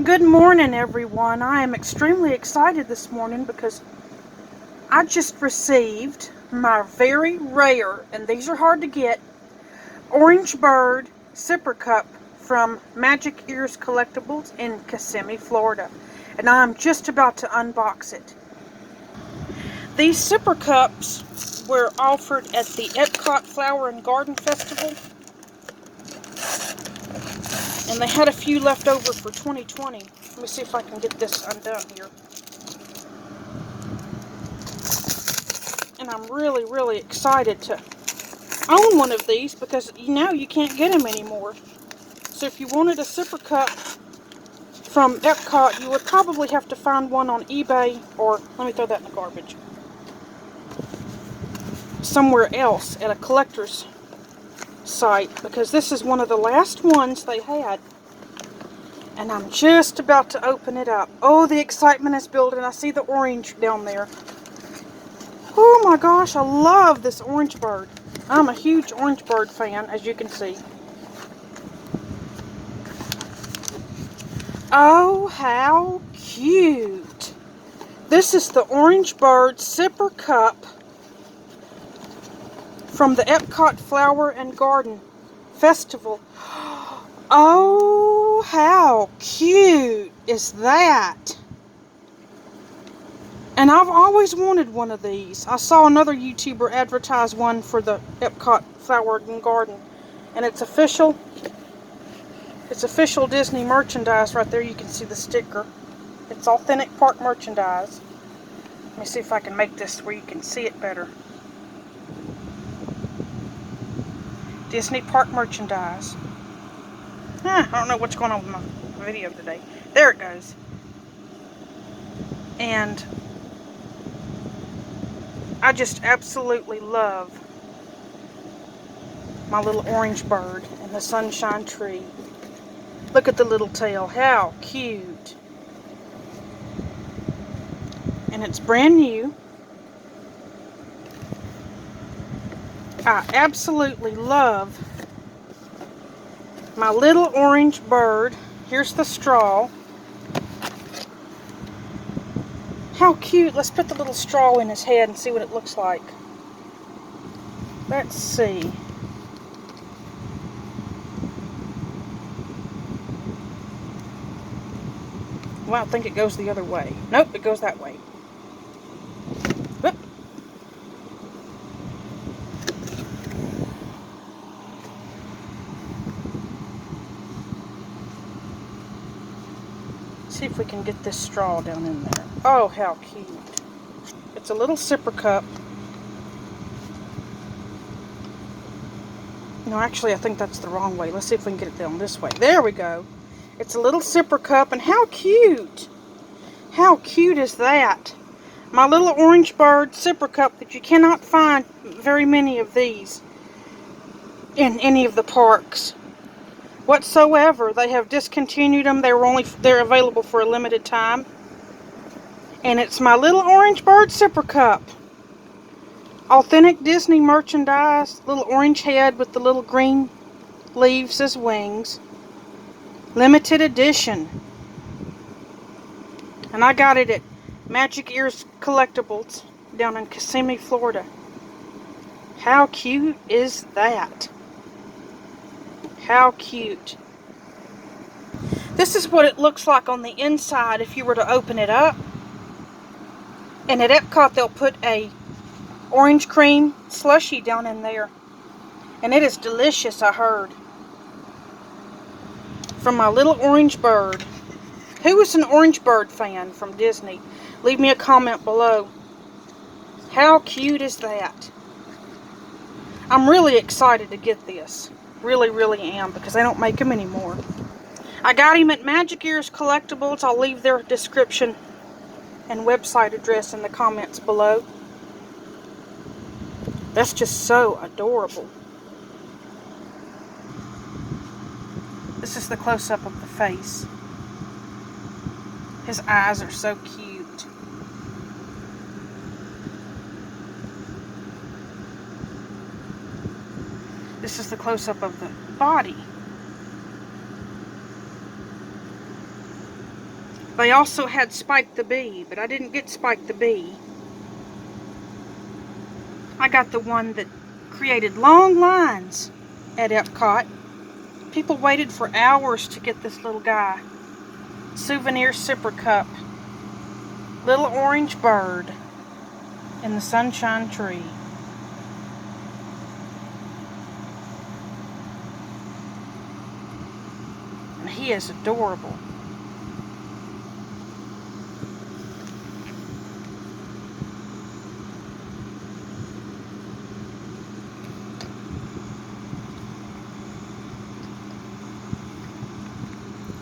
Good morning, everyone. I am extremely excited this morning because I just received my very rare, and these are hard to get, Orange Bird Sipper Cup from Magic Ears Collectables in Kissimmee, Florida. And I'm just about to unbox it. These Sipper Cups were offered at the Epcot Flower and Garden Festival. And they had a few left over for 2020. Let me see if I can get this undone here. And I'm really excited to own one of these because you can't get them anymore. So if you wanted a Sipper Cup from Epcot, you would probably have to find one on eBay or, let me throw that in the garbage, somewhere else at a collector's site, because this is one of the last ones they had. And I'm just about to open it up. Oh, the excitement is building. I see the orange down there. Oh my gosh, I love this Orange Bird. I'm a huge Orange Bird fan, as you can see. Oh, how cute. This is the Orange Bird Sipper Cup from the Epcot Flower and Garden Festival. Oh, how cute is that? And I've always wanted one of these. I saw another YouTuber advertise one for the Epcot Flower and Garden. And it's official. It's official Disney merchandise right there. You can see the sticker. It's authentic park merchandise. Let me see if I can make this where you can see it better. Disney park merchandise. I don't know what's going on with my video today. There it goes. And I just absolutely love my little Orange Bird and the sunshine tree. Look at the little tail. How cute. And it's brand new. I absolutely love my little Orange Bird. Here's the straw. How cute. Let's put the little straw in his head and see what it looks like. Let's see. Well, I think it goes the other way. Nope, it goes that way. Whoop. See if we can get this straw down in there. Oh, how cute. It's a little Sipper Cup. No, actually, I think that's the wrong way. Let's see if we can get it down this way. There we go. It's a little Sipper Cup, and how cute. How cute is that? My little Orange Bird Sipper Cup that you cannot find very many of these in any of the parks whatsoever. They have discontinued them. They're available for a limited time. And it's my little Orange Bird Sipper Cup. Authentic Disney merchandise. Little orange head with the little green leaves as wings. Limited edition. And I got it at Magic Ears Collectables down in Kissimmee, Florida. How cute is that? How cute. This is what it looks like on the inside if you were to open it up. And at Epcot they'll put a orange cream slushie down in there. And it is delicious, I heard. From my little Orange Bird. Who is an Orange Bird fan from Disney? Leave me a comment below. How cute is that? I'm really excited to get this. Really am, because they don't make them anymore. I got him at Magic Ears Collectables. I'll leave their description and website address in the comments below. That's just so adorable. This is the close-up of the face. His eyes are so cute. This is the close-up of the body. They also had Spike the Bee, but I didn't get Spike the Bee. I got the one that created long lines at Epcot. People waited for hours to get this little guy. Souvenir sipper cup. Little orange bird in the sunshine tree. And he is adorable.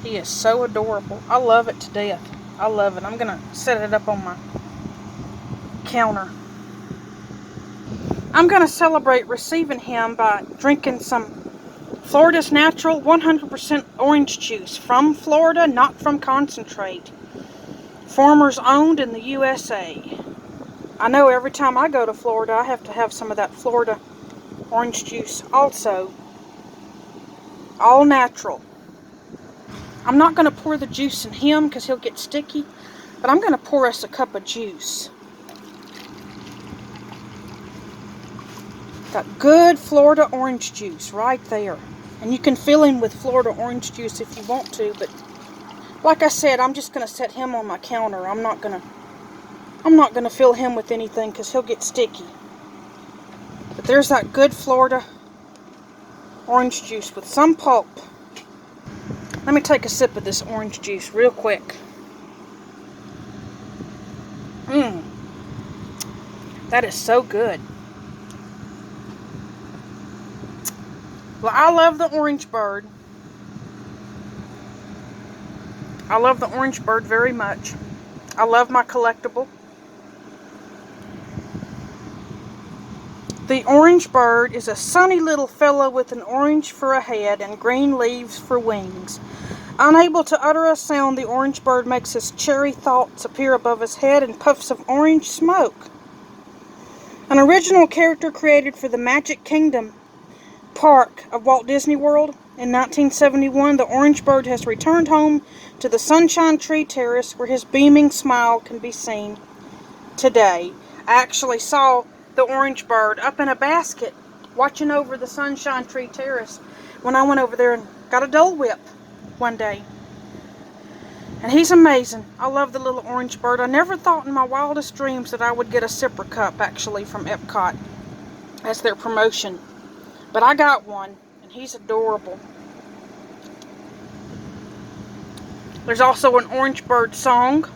He is so adorable. I love it to death. I love it. I'm going to set it up on my counter. I'm going to celebrate receiving him by drinking some Florida's natural 100% orange juice from Florida, not from concentrate. Farmers owned in the USA. I know every time I go to Florida, I have to have some of that Florida orange juice also. All natural. I'm not going to pour the juice in him because he'll get sticky, but I'm going to pour us a cup of juice. Got good Florida orange juice right there. And you can fill him with Florida orange juice if you want to, but like I said, I'm just going to set him on my counter. I'm not going to fill him with anything because he'll get sticky. But there's that good Florida orange juice with some pulp. Let me take a sip of this orange juice real quick. That is so good. Well, I love the orange bird. I love the orange bird very much. I love my collectible. The orange bird is a sunny little fellow with an orange for a head and green leaves for wings. Unable to utter a sound, the orange bird makes his cherry thoughts appear above his head in puffs of orange smoke. An original character created for the Magic Kingdom Park of Walt Disney World in 1971, the orange bird has returned home to the Sunshine Tree Terrace where his beaming smile can be seen today. I actually saw the orange bird up in a basket watching over the Sunshine Tree Terrace when I went over there and got a Dole Whip one day. And he's amazing. I love the little orange bird. I never thought in my wildest dreams that I would get a sipper cup actually from Epcot as their promotion. But I got one and he's adorable. There's also an orange bird song.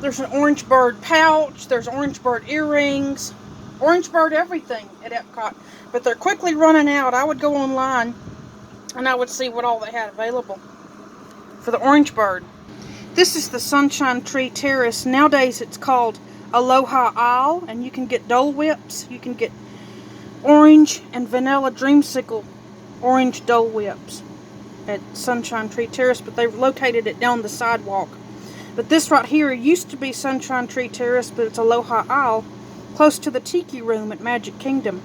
There's an orange bird pouch. There's orange bird earrings. Orange bird everything at Epcot. But they're quickly running out. I would go online and I would see what all they had available for the orange bird. This is the Sunshine Tree Terrace. Nowadays it's called Aloha Isle, and you can get Dole Whips. You can get orange and vanilla dreamsicle orange Dole Whips at Sunshine Tree Terrace, but they've located it down the sidewalk. But this right here used to be Sunshine Tree Terrace, but it's Aloha Isle, close to the Tiki Room at Magic Kingdom.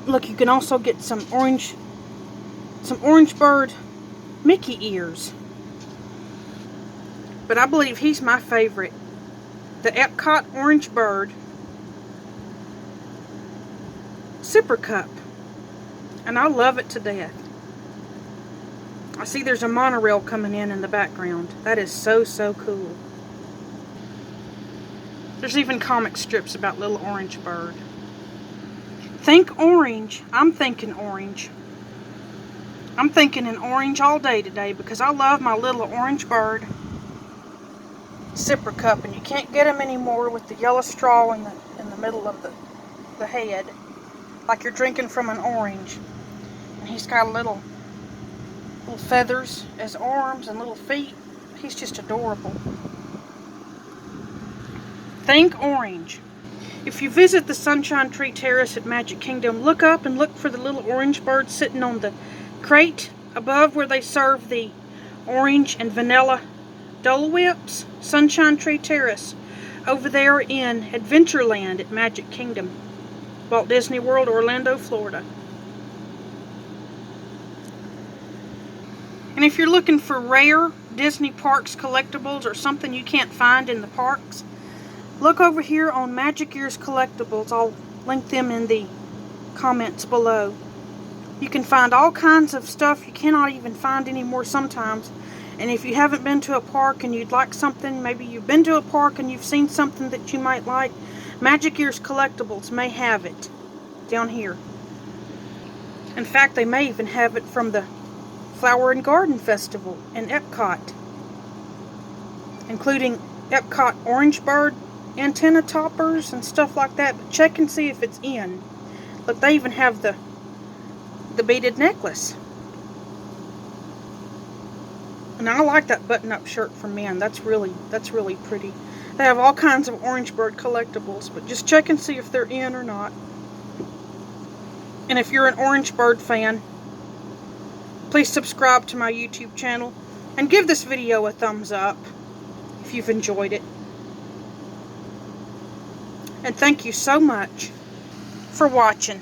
Look, you can also get some orange bird Mickey ears. But I believe he's my favorite. The Epcot Orange Bird sipper cup. And I love it to death. I see there's a monorail coming in the background. That is so, so cool. There's even comic strips about little orange bird. Think orange. I'm thinking orange. I'm thinking in orange all day today because I love my little orange bird sipper cup, and you can't get them anymore with the yellow straw in the middle of the head, like you're drinking from an orange. And he's got little feathers as arms and little feet. He's just adorable. Think orange. If you visit the Sunshine Tree Terrace at Magic Kingdom, look up and look for the little orange bird sitting on the crate above where they serve the orange and vanilla Dole Whips. Sunshine Tree Terrace over there in Adventureland at Magic Kingdom, Walt Disney World, Orlando, Florida. And if you're looking for rare Disney Parks collectibles or something you can't find in the parks, look over here on Magic Ears Collectables. I'll link them in the comments below. You can find all kinds of stuff you cannot even find anymore sometimes. And if you haven't been to a park and you'd like something, maybe you've been to a park and you've seen something that you might like, Magic Ears Collectables may have it down here. In fact, they may even have it from the Flower and Garden Festival in Epcot, including Epcot Orange Bird antenna toppers and stuff like that. But check and see if it's in. Look, they even have the beaded necklace. And I like that button-up shirt for men. That's really pretty. They have all kinds of Orange Bird collectibles, but just check and see if they're in or not. And if you're an Orange Bird fan, please subscribe to my YouTube channel and give this video a thumbs up if you've enjoyed it. And thank you so much for watching.